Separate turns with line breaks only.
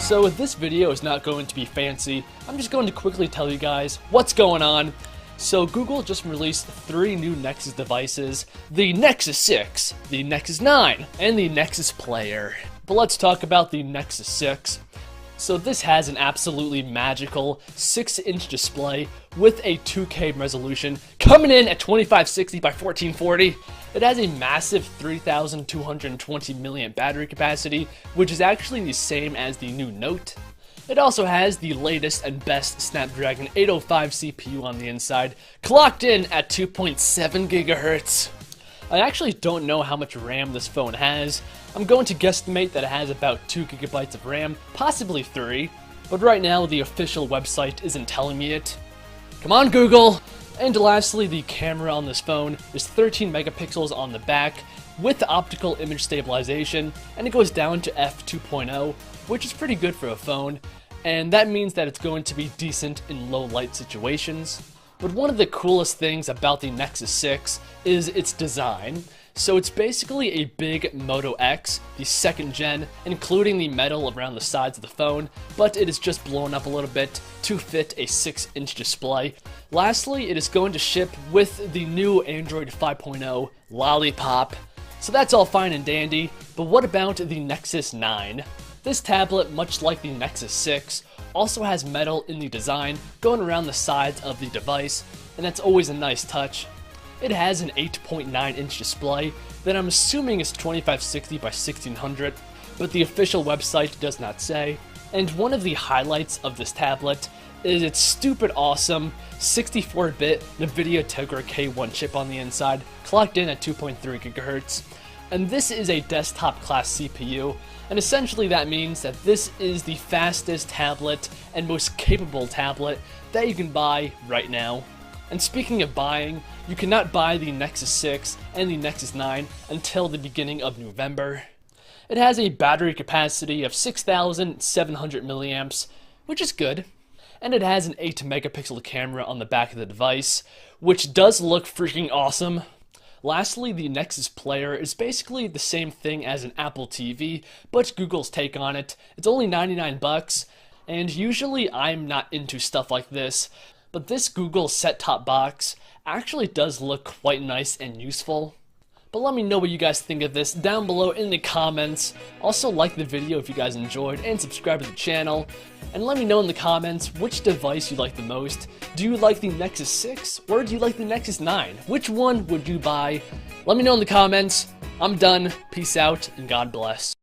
So this video is not going to be fancy. I'm just going to quickly tell you guys what's going on. So Google just released 3 new Nexus devices, the Nexus 6, the Nexus 9, and the Nexus Player. But let's talk about the Nexus 6. So this has an absolutely magical 6-inch display with a 2K resolution coming in at 2560 by 1440. It has a massive 3220 mAh battery capacity, which is actually the same as the new Note. It also has the latest and best Snapdragon 805 CPU on the inside, clocked in at 2.7 GHz. I actually don't know how much RAM this phone has. I'm going to guesstimate that it has about 2 GB of RAM, possibly 3, but right now the official website isn't telling me it. Come on, Google! And lastly, the camera on this phone is 13 megapixels on the back with optical image stabilization, and it goes down to f2.0, which is pretty good for a phone, and that means that it's going to be decent in low light situations. But one of the coolest things about the Nexus 6 is its design. So it's basically a big Moto X, the 2nd gen, including the metal around the sides of the phone, but it is just blown up a little bit to fit a 6-inch display. Lastly, it is going to ship with the new Android 5.0 Lollipop. So that's all fine and dandy, but what about the Nexus 9? This tablet, much like the Nexus 6, also has metal in the design going around the sides of the device, and that's always a nice touch. It has an 8.9-inch display that I'm assuming is 2560 by 1600, but the official website does not say. And one of the highlights of this tablet is its stupid awesome 64-bit NVIDIA Tegra K1 chip on the inside, clocked in at 2.3 GHz. And this is a desktop class CPU, and essentially that means that this is the fastest tablet and most capable tablet that you can buy right now. And speaking of buying, you cannot buy the Nexus 6 and the Nexus 9 until the beginning of November. It has a battery capacity of 6,700 milliamps, which is good. And it has an 8 megapixel camera on the back of the device, which does look freaking awesome. Lastly, the Nexus Player is basically the same thing as an Apple TV, but Google's take on it. It's only 99 bucks, and usually I'm not into stuff like this, but this Google set-top box actually does look quite nice and useful. But let me know what you guys think of this down below in the comments. Also like the video if you guys enjoyed, and subscribe to the channel. And let me know in the comments which device you like the most. Do you like the Nexus 6 or do you like the Nexus 9? Which one would you buy? Let me know in the comments. I'm done. Peace out and God bless.